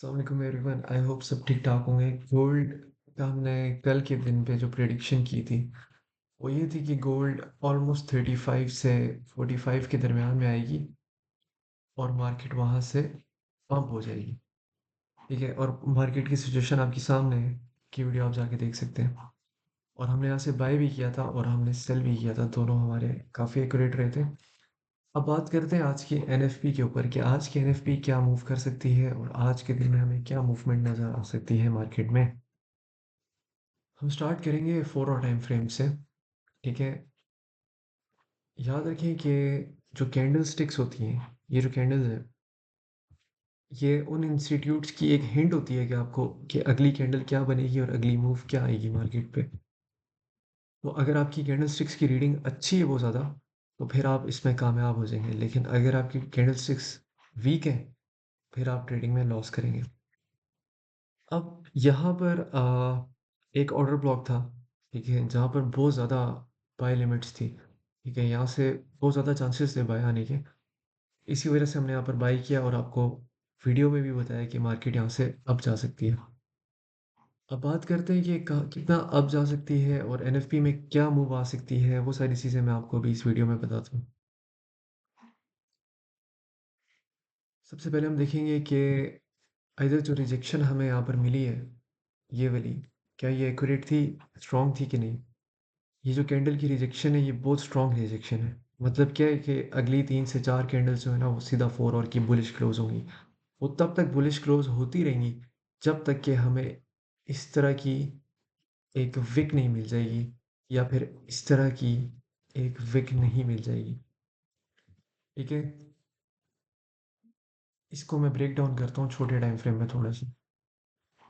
अस्सलाम everyone. I hope सब ठीक ठाक होंगे। गोल्ड का हमने कल के दिन पे जो प्रेडिक्शन की थी वो ये थी कि गोल्ड ऑलमोस्ट 35 से 45 के दरमियान में आएगी और मार्केट वहाँ से पंप हो जाएगी। ठीक है, और मार्केट की सिचुएशन आपके सामने है कि वीडियो आप जाके देख सकते हैं। और हमने यहाँ से बाय भी किया था और हमने सेल भी किया था, दोनों हमारे काफ़ी एक्यूरेट रहे थे। अब बात करते हैं आज की एनएफपी के ऊपर कि आज की एनएफपी क्या मूव कर सकती है और आज के दिन में हमें क्या मूवमेंट नज़र आ सकती है मार्केट में। हम स्टार्ट करेंगे 4 और टाइम फ्रेम से। ठीक है, याद रखें कि जो कैंडल स्टिक्स होती हैं, ये जो कैंडल्स हैं, ये उन इंस्टीट्यूट्स की एक हिंट होती है कि आपको कि अगली कैंडल क्या बनेगी और अगली मूव क्या आएगी मार्केट पे। तो अगर आपकी कैंडल स्टिक्स की रीडिंग अच्छी है बहुत ज़्यादा, तो फिर आप इसमें कामयाब हो जाएंगे। लेकिन अगर आपकी कैंडल स्टिक्स वीक है, फिर आप ट्रेडिंग में लॉस करेंगे। अब यहाँ पर एक ऑर्डर ब्लॉक था, ठीक है, जहाँ पर बहुत ज़्यादा बाय लिमिट्स थी। ठीक है, यहाँ से बहुत ज़्यादा चांसेस थे बाय आने के। इसी वजह से हमने यहाँ पर बाय किया और आपको वीडियो में भी बताया कि मार्केट यहाँ से अप जा सकती है। अब बात करते हैं कि कितना अप जा सकती है और एनएफपी में क्या मूव आ सकती है, वो सारी चीज़ें मैं आपको अभी इस वीडियो में बताता हूँ। सबसे पहले हम देखेंगे कि इधर जो रिजेक्शन हमें यहाँ पर मिली है, ये वाली, क्या ये एक्यूरेट थी, स्ट्रॉन्ग थी कि नहीं। ये जो कैंडल की रिजेक्शन है, ये बहुत स्ट्रॉन्ग रिजेक्शन है। मतलब क्या है कि अगली 3 से 4 कैंडल्स जो है ना, वो सीधा 4 और की बुलिश क्लोज होंगी। वो तब तक बुलिश क्लोज होती रहेंगी जब तक कि हमें इस तरह की एक विक नहीं मिल जाएगी, या फिर इस तरह की एक विक नहीं मिल जाएगी। ठीक है, इसको मैं ब्रेक डाउन करता हूँ छोटे टाइम फ्रेम में थोड़ा सा।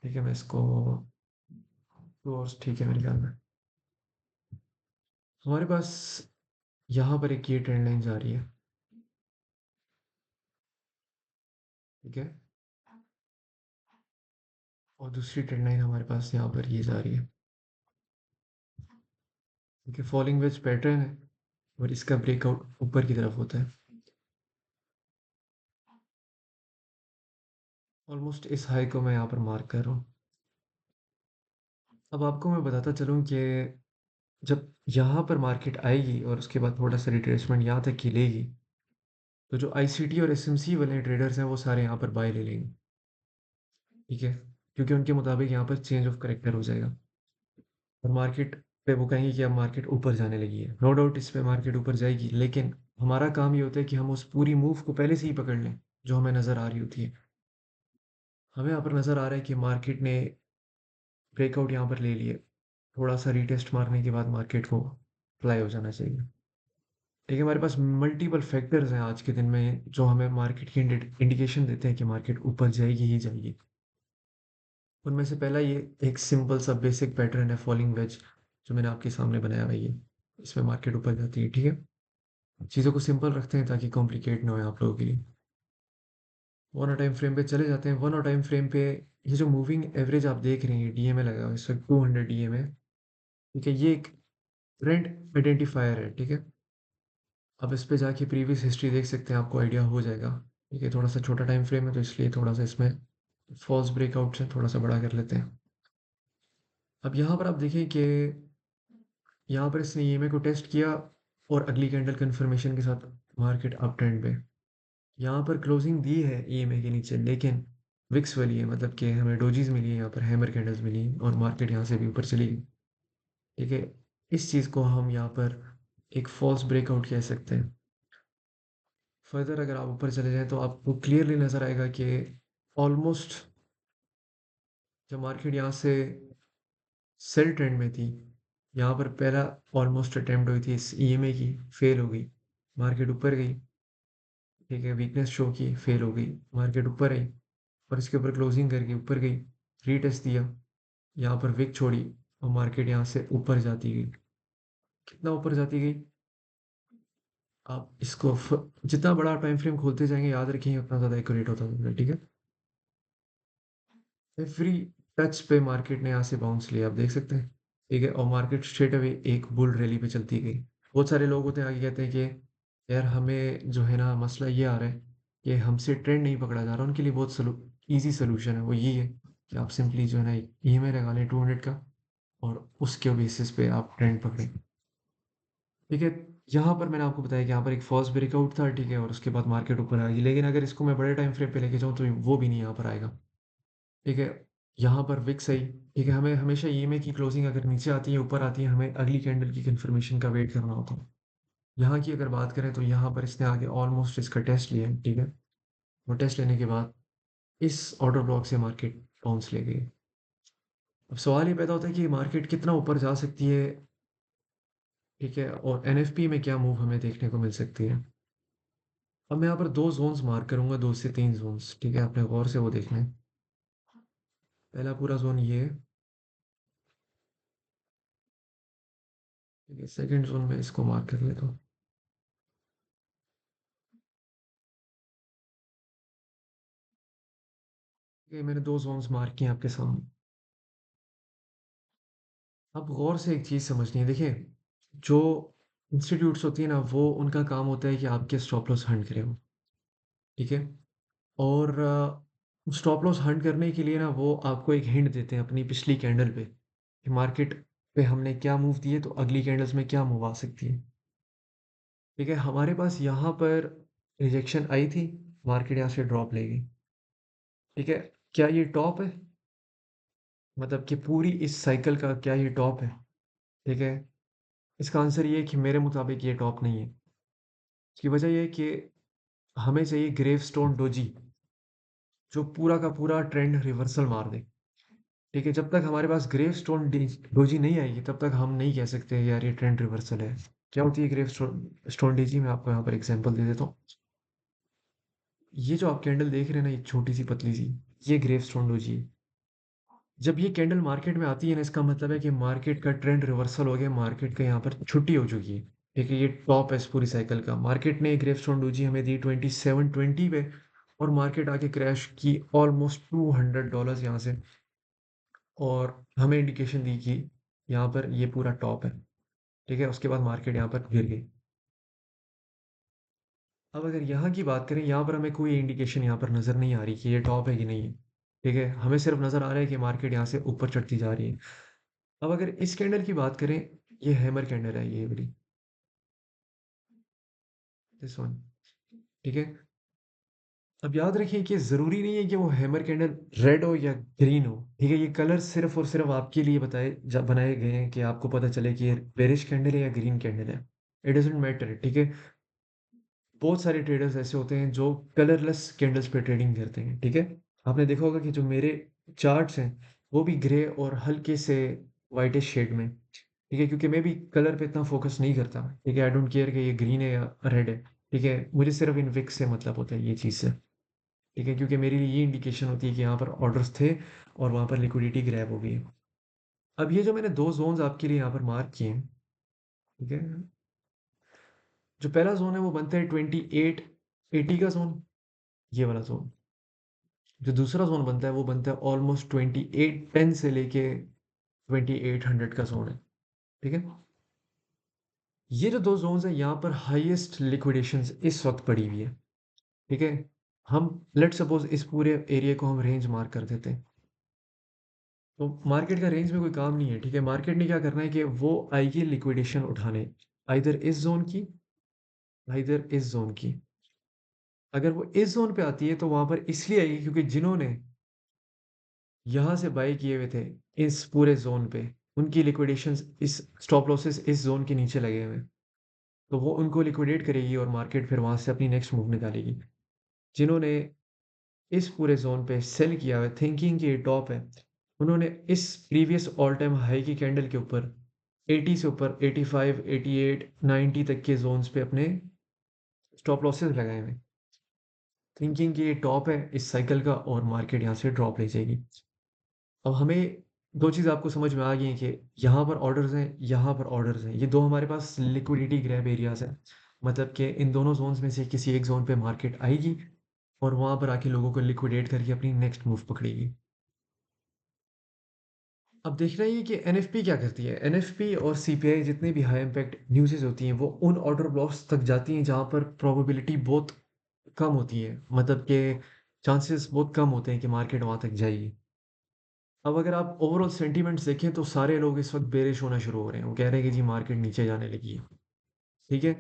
ठीक है, मैं इसको 2 आवर्स, ठीक है मेरे ख्याल में। हमारे पास यहाँ पर एक ये ट्रेंड लाइन जा रही है। ठीक है, और दूसरी ट्रेंड लाइन हमारे पास यहाँ पर ये जा रही है। ठीक है, फॉलिंग वेज पैटर्न है और इसका ब्रेकआउट ऊपर की तरफ होता है। ऑलमोस्ट इस हाई को मैं यहाँ पर मार्क कर रहा हूँ। अब आपको मैं बताता चलूँ कि जब यहाँ पर मार्केट आएगी और उसके बाद थोड़ा सा रिट्रेसमेंट यहाँ तक की लेगी, तो जो आईसीटी और एसएमसी वाले ट्रेडर्स हैं वो सारे यहाँ पर बाय ले लेंगे। ठीक है, क्योंकि उनके मुताबिक यहाँ पर चेंज ऑफ करेक्टर हो जाएगा और मार्केट पे वो कहेंगे कि अब मार्केट ऊपर जाने लगी है। नो डाउट इस पे मार्केट ऊपर जाएगी, लेकिन हमारा काम ये होता है कि हम उस पूरी मूव को पहले से ही पकड़ लें जो हमें नज़र आ रही होती है। हमें यहाँ पर नज़र आ रहा है कि मार्केट ने ब्रेकआउट यहाँ पर ले लिए, थोड़ा सा रीटेस्ट मारने के बाद मार्केट को फ्लाई हो जाना चाहिए। ठीक है, हमारे पास मल्टीपल फैक्टर्स हैं आज के दिन में जो हमें मार्केट की इंडिकेशन देते हैं कि मार्केट ऊपर जाएगी ही जाएगी। उनमें से पहला ये एक सिंपल सा बेसिक पैटर्न है फॉलिंग वेज, जो मैंने आपके सामने बनाया हुआ है ये। इसमें मार्केट ऊपर जाती है। ठीक है, चीज़ों को सिंपल रखते हैं ताकि कॉम्प्लिकेट ना हो आप लोगों के लिए। वन और टाइम फ्रेम पे चले जाते हैं। वन और टाइम फ्रेम पे ये जो मूविंग एवरेज आप देख रहे हैं, डीएमए लगा हुआ है, इस वक्त 200 डीएमए। ठीक है, ये एक ट्रेंड आइडेंटिफायर है। ठीक है, अब इस पे जाके प्रीवियस हिस्ट्री देख सकते हैं, आपको आइडिया हो जाएगा। ठीक है, थोड़ा सा छोटा टाइम फ्रेम है तो इसलिए थोड़ा सा इसमें फॉल्स ब्रेकआउट से थोड़ा सा बड़ा कर लेते हैं। अब यहाँ पर आप देखें कि यहाँ पर इसने ईएमए को टेस्ट किया और अगली कैंडल कंफर्मेशन के साथ मार्केट अप ट्रेंड पे। यहाँ पर क्लोजिंग दी है ईएमए के नीचे, लेकिन विक्स वाली है, मतलब कि हमें डोजीज मिली है, यहाँ पर हैमर कैंडल्स मिली हैं और मार्केट यहाँ से भी ऊपर चली गई। ठीक है, इस चीज़ को हम यहाँ पर एक फॉल्स ब्रेकआउट कह सकते हैं। फर्दर अगर आप ऊपर चले जाएँ तो आपको क्लियरली नज़र आएगा कि ऑलमोस्ट जब मार्केट यहाँ से सेल ट्रेंड में थी, यहाँ पर पहला ऑलमोस्ट अटेम्प्ट हुई थी इस ईएमए की, फेल हो गई। मार्केट ऊपर गई, ठीक है, वीकनेस शो की, फेल हो गई। मार्केट ऊपर आई और इसके ऊपर क्लोजिंग करके ऊपर गई, रीटेस्ट दिया, यहाँ पर विक छोड़ी और मार्केट यहाँ से ऊपर जाती गई। कितना ऊपर जाती गई, आप इसको जितना बड़ा टाइम फ्रेम खोलते जाएंगे, याद रखिए उतना ज़्यादा एक्यूरेट होता जाएगा। ठीक है, एवरी टच पे मार्केट ने यहाँ से बाउंस लिया, आप देख सकते हैं। ठीक है, और मार्केट स्ट्रेट अवे एक बुल रैली पे चलती गई। बहुत सारे लोग होते हैं आगे कहते हैं कि यार हमें जो है ना मसला ये आ रहा है कि हमसे ट्रेंड नहीं पकड़ा जा रहा, उनके लिए बहुत ईज़ी सॉल्यूशन है, वो यही है कि आप सिंपली जो है ना एक ईएमआई लगा लें 200 का और उसके बेसिस पे आप ट्रेंड पकड़ें। ठीक है, यहाँ पर मैंने आपको बताया कि यहाँ पर एक फॉल्स ब्रेकआउट था, ठीक है, और उसके बाद मार्केट ऊपर आ गई, लेकिन अगर इसको मैं बड़े टाइम फ्रेम पे लेके जाऊँ तो वो भी नहीं यहाँ पर आएगा। ठीक है, यहाँ पर विक्स आई, ठीक है, हमें हमेशा ईएमए की क्लोजिंग अगर नीचे आती है ऊपर आती है, हमें अगली कैंडल की कंफर्मेशन का वेट करना होता है। यहाँ की अगर बात करें तो यहाँ पर इसने आगे ऑलमोस्ट इसका टेस्ट लिया है, ठीक है, वो टेस्ट लेने के बाद इस ऑर्डर ब्लॉक से मार्केट बाउंस ले गई। अब सवाल ये पैदा होता है कि मार्केट कितना ऊपर जा सकती है, ठीक है, और एनएफपी में क्या मूव हमें देखने को मिल सकती है। अब मैं यहाँ पर दो जोन्स मार्क करूंगा, 2 से 3 जोन्स, ठीक है, आपने गौर से वो देखना है। पहला पूरा जोन ये है, ठीक है, सेकेंड जोन में इसको मार्क कर लेता हूँ। ये मैंने दो जोन्स मार्क किए हैं आपके सामने। अब गौर से एक चीज़ समझनी है, देखिए, जो इंस्टीट्यूट्स होती है ना, वो उनका काम होता है कि आपके स्टॉप लॉस हंट करें वो, ठीक है, और स्टॉप लॉस हंट करने के लिए ना वो आपको एक हिंट देते हैं अपनी पिछली कैंडल पे कि मार्केट पे हमने क्या मूव दिए तो अगली कैंडल्स में क्या मूव आ सकती है। ठीक है, हमारे पास यहाँ पर रिजेक्शन आई थी, मार्केट यहाँ से ड्रॉप ले गई। ठीक है, क्या ये टॉप है, मतलब कि पूरी इस साइकिल का क्या ये टॉप है? ठीक है, इसका आंसर ये है कि मेरे मुताबिक ये टॉप नहीं है। इसकी वजह ये है कि हमें चाहिए ग्रेवस्टोन डोजी, जो पूरा का पूरा ट्रेंड रिवर्सल मार दे। ठीक है, जब तक हमारे पास ग्रेवस्टोन डोजी नहीं आएगी तब तक हम नहीं कह सकते यार ये ट्रेंड रिवर्सल है। क्या होती है ग्रेवस्टोन स्टोन डोजी? मैं आपको यहाँ पर एग्जांपल दे देता हूँ। ये जो आप कैंडल देख रहे हैं ना, ये छोटी सी पतली सी, ये ग्रेवस्टोन डोजी है। जब ये कैंडल मार्केट में आती है ना, इसका मतलब है कि मार्केट का ट्रेंड रिवर्सल हो गया, मार्केट का यहाँ पर छुट्टी हो चुकी है। ठीक है, ये टॉप है इस पूरी साइकिल का। मार्केट ने ग्रेवस्टोन डोजी हमें दी 2720 पे, और मार्केट आके क्रैश की ऑलमोस्ट $200 यहाँ से, और हमें इंडिकेशन दी कि यहाँ पर ये पूरा टॉप है। ठीक है, उसके बाद मार्केट यहाँ पर गिर गई। अब अगर यहाँ की बात करें, यहाँ पर हमें कोई इंडिकेशन यहाँ पर नज़र नहीं आ रही कि ये टॉप है कि नहीं है। ठीक है, हमें सिर्फ नज़र आ रहा है कि मार्केट यहाँ से ऊपर चढ़ती जा रही है। अब अगर इस कैंडल की बात करें, ये हैमर कैंडल है, ये वाली, दिस वन। ठीक है, अब याद रखिए कि ज़रूरी नहीं है कि वो हैमर कैंडल रेड हो या ग्रीन हो। ठीक है, ये कलर सिर्फ और सिर्फ आपके लिए बनाए गए हैं कि आपको पता चले कि ये बेरिश कैंडल है या ग्रीन कैंडल है। इट डजेंट मैटर, ठीक है। बहुत सारे ट्रेडर्स ऐसे होते हैं जो कलरलेस कैंडल्स पे ट्रेडिंग करते हैं, ठीक है। आपने देखा होगा कि जो मेरे चार्ट्स हैं वो भी ग्रे और हल्के से वाइटिश शेड में, ठीक है, क्योंकि मैं भी कलर पे इतना फोकस नहीं करता। ठीक है, आई डोंट केयर कि ये ग्रीन है या रेड है। ठीक है, मुझे सिर्फ इन विक्स से मतलब होता है, ये चीज़ से। ठीक है, क्योंकि मेरे लिए ये इंडिकेशन होती है कि यहाँ पर ऑर्डर्स थे और वहाँ पर लिक्विडिटी ग्रैब हो गई है। अब ये जो मैंने दो जोन्स आपके लिए यहाँ पर मार्क किए हैं, ठीक है, जो पहला जोन है वो बनता है 2880 का जोन, ये वाला जोन। जो दूसरा जोन बनता है वो बनता है ऑलमोस्ट 2810 से लेके 2800 का जोन है। ठीक है, ये जो दो जोन्स हैं यहाँ पर हाईएस्ट लिक्विडेशंस इस वक्त पड़ी हुई है। ठीक है, हम लेट सपोज इस पूरे एरिया को हम रेंज मार्क कर देते हैं, तो मार्केट का रेंज में कोई काम नहीं है। ठीक है, मार्केट ने क्या करना है कि वो आएगी लिक्विडेशन उठाने, आइदर इस जोन की, आइदर इस जोन की। अगर वो इस जोन पे आती है तो वहां पर इसलिए आएगी क्योंकि जिन्होंने यहाँ से बाई किए हुए थे इस पूरे जोन पे, उनकी लिक्विडेशंस, इस स्टॉप लॉसेस इस जोन के नीचे लगे हुए हैं, तो वो उनको लिक्विडेट करेगी और मार्केट फिर वहां से अपनी नेक्स्ट मूव निकालेगी। जिन्होंने इस पूरे जोन पे सेल किया हुआ है थिंकिंग कि ये टॉप है, उन्होंने इस प्रीवियस ऑल टाइम हाई की कैंडल के ऊपर 80 से ऊपर 85 88 90 तक के जोन्स पे अपने स्टॉप लॉसेस लगाए हुए, थिंकिंग कि ये टॉप है इस साइकिल का और मार्केट यहाँ से ड्रॉप ले जाएगी। अब हमें दो चीज़ आपको समझ में आ गई हैं कि यहाँ पर ऑर्डर्स हैं, यहाँ पर ऑर्डर्स हैं, ये दो हमारे पास लिक्विडिटी ग्रैब एरियाज हैं। मतलब कि इन दोनों जोन्स में से किसी एक जोन पे मार्केट आएगी और वहां पर आके लोगों को लिक्विडेट करके अपनी नेक्स्ट मूव पकड़ेगी। अब देखना ये कि एनएफपी क्या करती है। एनएफपी और सीपीआई जितनी भी हाई इम्पैक्ट न्यूज़ेस होती हैं वो उन ऑर्डर ब्लॉक्स तक जाती हैं जहां पर प्रोबेबिलिटी बहुत कम होती है। मतलब कि चांसेस बहुत कम होते हैं कि मार्केट वहाँ तक जाएगी। अब अगर आप ओवरऑल सेंटीमेंट्स देखें तो सारे लोग इस वक़्त बेरिश होना शुरू हो रहे हैं। वो कह रहे हैं कि जी मार्केट नीचे जाने लगी है। ठीक है?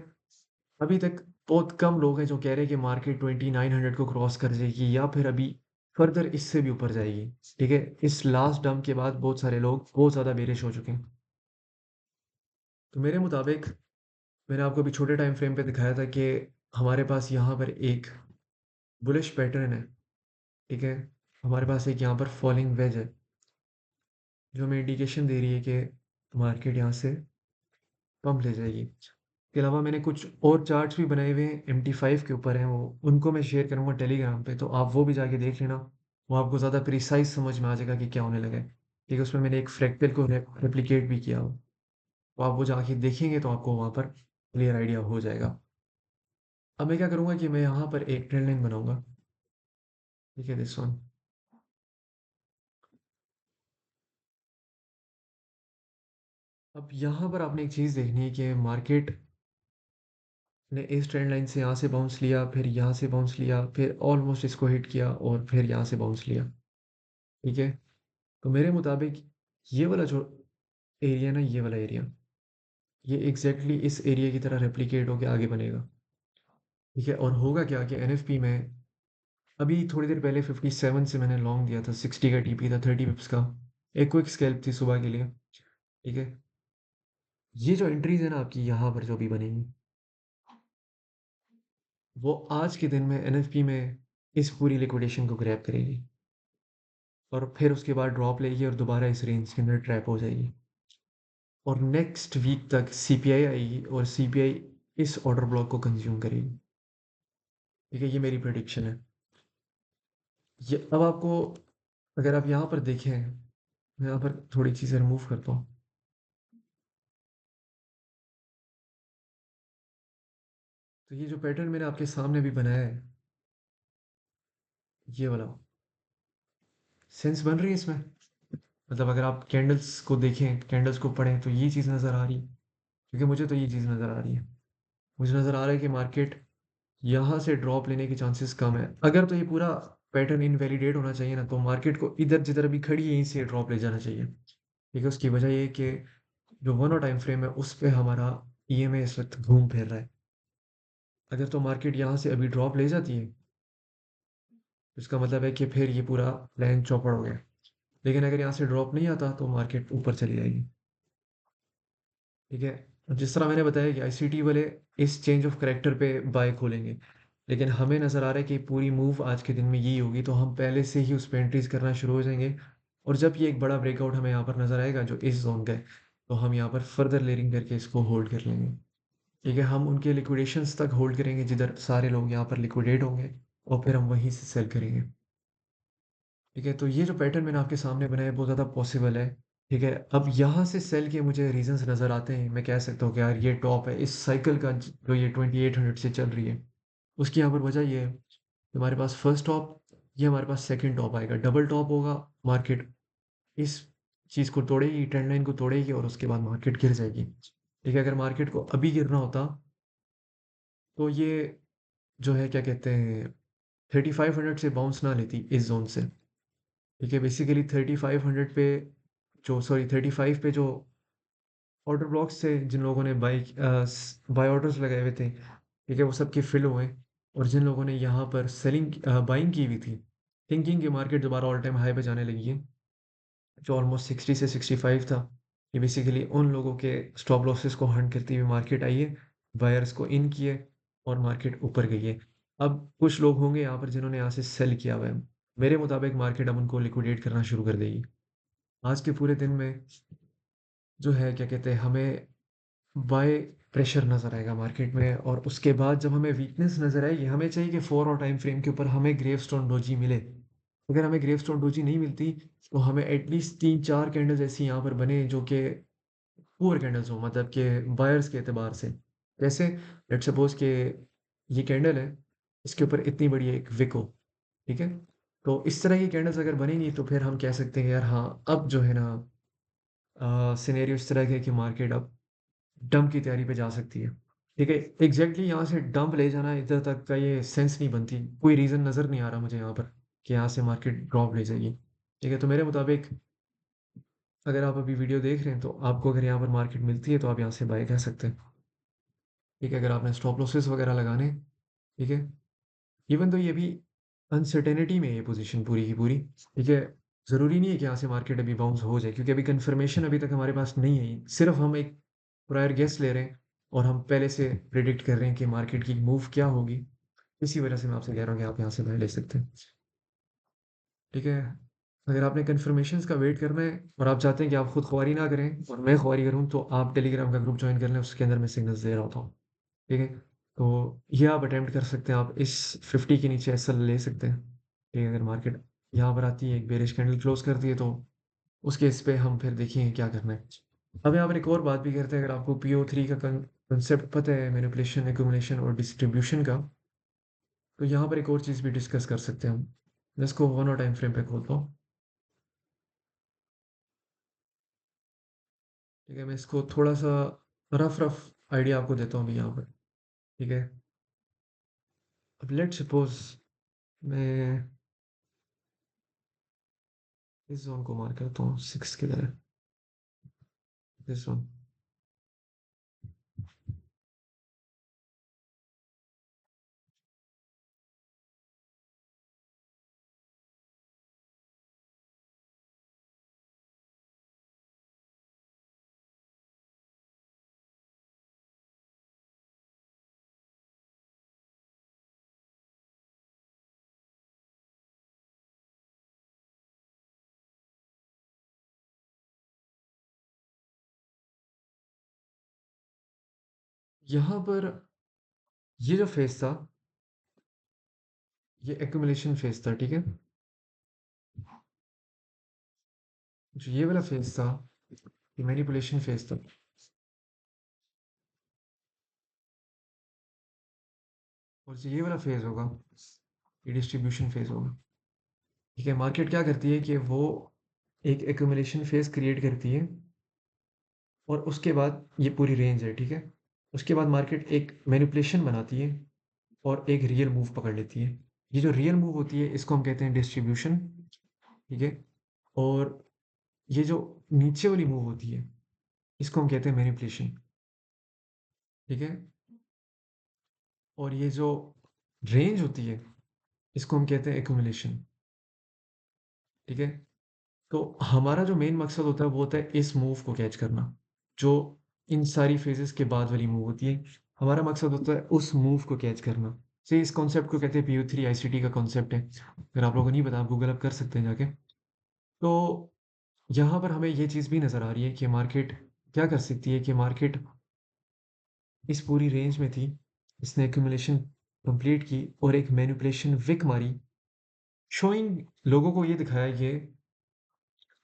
अभी तक बहुत कम लोग हैं जो कह रहे हैं कि मार्केट 2900 को क्रॉस कर जाएगी या फिर अभी फर्दर इससे भी ऊपर जाएगी। ठीक है? इस लास्ट डंप के बाद बहुत सारे लोग बहुत ज़्यादा बेरिश हो चुके हैं। तो मेरे मुताबिक मैंने आपको अभी छोटे टाइम फ्रेम पे दिखाया था कि हमारे पास यहाँ पर एक बुलिश पैटर्न है। ठीक है? हमारे पास एक यहाँ पर फॉलिंग वेज है जो हमें इंडिकेशन दे रही है कि मार्केट यहाँ से पंप ले जाएगी। इसके अलावा मैंने कुछ और चार्ट्स भी बनाए हुए हैं MT5 के ऊपर हैं वो, उनको मैं शेयर करूँगा टेलीग्राम पे, तो आप वो भी जाके देख लेना। वो आपको ज़्यादा प्रिसाइज़ समझ में आ जाएगा कि क्या होने लगा है। ठीक है? उसमें मैंने एक फ्रैक्टल को रेप्लिकेट भी किया हो। तो आप वो जाके देखेंगे तो आपको वहाँ पर क्लियर आइडिया हो जाएगा। अब मैं क्या करूँगा कि मैं यहाँ पर एक ट्रेंड लाइन बनाऊँगा। ठीक है? This one. अब यहाँ पर आपने एक चीज़ देखनी है कि मार्केट ने इस ट्रेंड लाइन से यहाँ से बाउंस लिया, फिर यहाँ से बाउंस लिया, फिर ऑलमोस्ट इसको हिट किया और फिर यहाँ से बाउंस लिया। ठीक है? तो मेरे मुताबिक ये वाला जो एरिया है ना, ये वाला एरिया, ये एग्ज़ैक्टली इस एरिया की तरह रेप्लिकेट होके आगे बनेगा। ठीक है? और होगा क्या कि एनएफपी में अभी थोड़ी देर पहले 57 से मैंने लॉन्ग दिया था, 60 का टीपी था, 30 पिप्स का। एक क्विक स्कैल्प थी सुबह के लिए। ठीक है? ये जो एंट्रीज़ है ना आपकी यहाँ पर जो भी बनेंगी, वो आज के दिन में एनएफपी में इस पूरी लिक्विडेशन को ग्रैब करेगी और फिर उसके बाद ड्रॉप लेगी और दोबारा इस रेंज के अंदर ट्रैप हो जाएगी। और नेक्स्ट वीक तक सीपीआई आएगी और सीपीआई इस ऑर्डर ब्लॉक को कंज्यूम करेगी। ठीक है? ये मेरी प्रेडिक्शन है। ये अब आपको अगर आप यहाँ पर देखें, मैं यहाँ पर थोड़ी चीज़ें रिमूव करता हूँ। तो ये जो पैटर्न मैंने आपके सामने अभी बनाया है, ये वाला, सेंस बन रही है इसमें? मतलब अगर आप कैंडल्स को देखें, कैंडल्स को पढ़ें तो ये चीज़ नज़र आ रही है, क्योंकि मुझे तो ये चीज़ नज़र आ रही है। मुझे नज़र आ रहा है कि मार्केट यहाँ से ड्रॉप लेने के चांसेस कम है। अगर तो ये पूरा पैटर्न इनवैलिडेट होना चाहिए ना, तो मार्केट को इधर जिधर अभी खड़ी है यहीं से ड्रॉप ले जाना चाहिए। ठीक है? उसकी वजह ये है कि जो 1 और टाइम फ्रेम है उस पे हमारा ईएमए इस वक़्त घूम फिर रहा है। अगर तो मार्केट यहाँ से अभी ड्रॉप ले जाती है, तो इसका मतलब है कि फिर ये पूरा प्लान चौपड़ हो गया। लेकिन अगर यहाँ से ड्रॉप नहीं आता तो मार्केट ऊपर चली जाएगी। ठीक है? अब जिस तरह मैंने बताया कि आईसीटी वाले इस चेंज ऑफ करैक्टर पे बाय खोलेंगे। लेकिन हमें नज़र आ रहा है कि पूरी मूव आज के दिन में यही होगी, तो हम पहले से ही उस पे एंट्रीज़ करना शुरू हो जाएँगे। और जब ये एक बड़ा ब्रेकआउट हमें यहाँ पर नज़र आएगा जो इस ज़ोन का है, तो हम यहाँ पर फर्दर लेयरिंग करके इसको होल्ड कर लेंगे। ठीक है? हम उनके लिक्विडेशंस तक होल्ड करेंगे जिधर सारे लोग यहाँ पर लिक्विडेट होंगे और फिर हम वहीं से सेल करेंगे। ठीक है? तो ये जो पैटर्न मैंने आपके सामने बनाया है बहुत ज़्यादा पॉसिबल है। ठीक है? अब यहाँ से सेल के मुझे रीज़न्स नज़र आते हैं। मैं कह सकता हूँ कि यार ये टॉप है इस साइकिल का जो ये 2800 से चल रही है। उसकी यहाँ पर वजह ये है कि हमारे पास फर्स्ट टॉप, ये हमारे पास सेकंड टॉप आएगा। डबल टॉप होगा, मार्केट इस चीज़ को तोड़ेगी, ट्रेंड लाइन को तोड़ेगी और उसके बाद मार्केट गिर जाएगी। ठीक है? अगर मार्केट को अभी गिरना होता तो ये जो है क्या कहते हैं 3500 से बाउंस ना लेती इस ज़ोन से। ठीक है? बेसिकली 3500 पे जो सॉरी 35 पे जो ऑर्डर ब्लॉक्स थे जिन लोगों ने बाय ऑर्डर्स लगाए हुए थे, ठीक है? वो सबके फिल हुए और जिन लोगों ने यहाँ पर बाइंग की हुई थी, थिंकिंग कि मार्केट दोबारा ऑल टाइम हाई पे जाने लगी है, जो ऑलमोस्ट 60 से 65 था। ये बेसिकली उन लोगों के स्टॉप लॉसेस को हंट करती हुई मार्केट आई है, बायर्स को इन किए और मार्केट ऊपर गई है। अब कुछ लोग होंगे यहाँ पर जिन्होंने यहाँ से सेल किया हुआ है। मेरे मुताबिक मार्केट अब उनको लिक्विडेट करना शुरू कर देगी। आज के पूरे दिन में जो है क्या कहते हैं हमें बाय प्रेशर नज़र आएगा मार्केट में और उसके बाद जब हमें वीकनेस नज़र आएगी, हमें चाहिए कि 4 और टाइम फ्रेम के ऊपर हमें ग्रेवस्टोन डोजी मिले। अगर हमें ग्रेवस्टोन डोजी नहीं मिलती, तो हमें एटलीस्ट 3-4 कैंडल्स ऐसी यहाँ पर बने जो कि पुअर कैंडल्स हों, मतलब कि बायर्स के एतबार से। जैसे लेट्स सपोज़ कि ये कैंडल है, इसके ऊपर इतनी बड़ी एक विक हो, ठीक है? तो इस तरह की कैंडल्स अगर बनेंगी तो फिर हम कह सकते हैं यार हाँ, अब जो है ना सिनेरियो इस तरह का है कि मार्केट अब डंप की तैयारी पे जा सकती है। ठीक है? एग्ज़ैक्टली यहाँ से डंप ले जाना इधर तक का ये सेंस नहीं बनती। कोई रीज़न नज़र नहीं आ रहा मुझे यहाँ पर कि यहाँ से मार्केट ड्रॉप ले जाएगी। ठीक है? तो मेरे मुताबिक अगर आप अभी वीडियो देख रहे हैं तो आपको अगर यहाँ पर मार्केट मिलती है तो आप यहाँ से बाय कर सकते हैं। ठीक है? अगर आपने स्टॉप लॉसेस वगैरह लगाने हैं, ठीक है? इवन तो ये भी अनसर्टेनिटी में है ये पोज़ीशन पूरी की पूरी, ठीक है? ज़रूरी नहीं है कि यहाँ से मार्केट अभी बाउंस हो जाए क्योंकि अभी कन्फर्मेशन अभी तक हमारे पास नहीं है। सिर्फ़ हम एक प्रायर गेस ले रहे हैं और हम पहले से प्रेडिक्ट कर रहे हैं कि मार्केट की मूव क्या होगी। इसी वजह से मैं आपसे कह रहा हूँ कि आप यहाँ से बाय ले सकते हैं। ठीक है? अगर आपने कन्फर्मेशंस का वेट करना है और आप चाहते हैं कि आप खुद ख्वारी ना करें और मैं ख्वारी करूँ तो आप टेलीग्राम का ग्रुप जॉइन कर लें, उसके अंदर मैं सिग्नल्स दे रहा होता हूँ। ठीक है? तो ये आप अटेम्प्ट कर सकते हैं, आप इस 50 के नीचे एसएल ले सकते हैं। ठीक है? अगर मार्केट यहाँ पर आती है, एक बेयरिश कैंडल क्लोज़ करती है तो उस केस पे हम फिर देखेंगे क्या करना है। अब यहाँ पर एक और बात भी करते हैं, अगर आपको पीओ3 का कंसेप्ट पता है मैनिपुलेशन, एक्यूमुलेशन और डिस्ट्रीब्यूशन का, तो यहाँ पर एक और चीज़ भी डिस्कस कर सकते हैं हम। मैं इसको 1 और टाइम फ्रेम पे खोलता हूँ। ठीक है? मैं इसको थोड़ा-सा रफ आइडिया आपको देता हूँ अभी यहाँ पर। ठीक है? अब लेट्स सपोज़ मैं इस ज़ोन को मार्क करता हूँ 6 की तरह, दिस वन। यहाँ पर ये जो फ़ेज़ था, ये एक्यूमुलेशन फ़ेज़ था, ठीक है? जो ये वाला फ़ेज़ था, ये मैनिपुलेशन फ़ेज़ था और जो ये वाला फ़ेज़ होगा, ये डिस्ट्रीब्यूशन फ़ेज़ होगा। ठीक है? मार्केट क्या करती है कि वो एक एक्यूमुलेशन फ़ेज़ क्रिएट करती है और उसके बाद ये पूरी रेंज है, ठीक है? उसके बाद मार्केट एक मैनिपुलेशन बनाती है और एक रियल मूव पकड़ लेती है। ये जो रियल मूव होती है, इसको हम कहते हैं डिस्ट्रीब्यूशन, ठीक है? और ये जो नीचे वाली मूव होती है, इसको हम कहते हैं मैनिपुलेशन, ठीक है? और ये जो रेंज होती है, इसको हम कहते हैं एक्यूमुलेशन, ठीक है? तो हमारा जो मेन मकसद होता है, वो होता है इस मूव को कैच करना, जो इन सारी फेजेस के बाद वाली मूव होती है। हमारा मकसद होता है उस मूव को कैच करना। से इस कॉन्सेप्ट को कहते हैं पीओ3 आईसीटी का कॉन्सेप्ट है। अगर आप लोगों को नहीं पता, आप गूगल अप कर सकते हैं जाके। तो यहाँ पर हमें ये चीज़ भी नज़र आ रही है कि मार्केट क्या कर सकती है कि मार्केट इस पूरी रेंज में थी, इसने एक्यूमुलेशन कंप्लीट की और एक मैनिपुलेशन विक मारी, शोइंग लोगों को ये दिखाया कि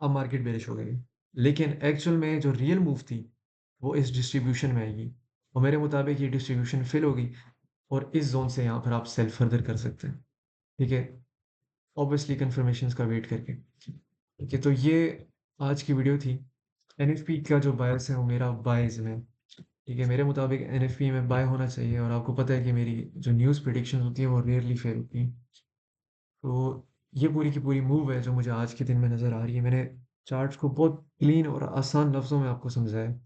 अब मार्केट बेरिश हो गई है। लेकिन एक्चुअल में जो रियल मूव थी, वो इस डिस्ट्रीब्यूशन में आएगी और मेरे मुताबिक ये डिस्ट्रीब्यूशन फिल होगी और इस ज़ोन से यहाँ पर आप सेल फर्दर कर सकते हैं। ठीक है? ऑब्वियसली कन्फर्मेशंस का वेट करके। ठीक है? तो ये आज की वीडियो थी। एनएफपी का जो बायस है वो मेरा बायज़ है। ठीक है? मेरे मुताबिक एनएफपी में बाय होना चाहिए और आपको पता है कि मेरी जो न्यूज़ प्रेडिक्शंस होती हैं वो रेयरली फेल होती हैं। तो ये पूरी की पूरी मूव है जो मुझे आज के दिन में नज़र आ रही है। मैंने चार्ट्स को बहुत क्लीन और आसान लफ्ज़ों में आपको समझाया है।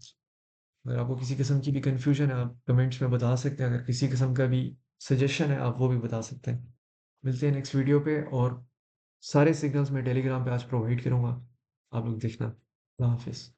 अगर आपको किसी किस्म की भी कन्फ्यूजन है, आप कमेंट्स में बता सकते हैं। अगर किसी किस्म का भी सजेशन है, आप वो भी बता सकते हैं। मिलते हैं नेक्स्ट वीडियो पे और सारे सिग्नल्स मैं टेलीग्राम पे आज प्रोवाइड करूँगा। आप लोग देखना। अल्लाह हाफ़िज़।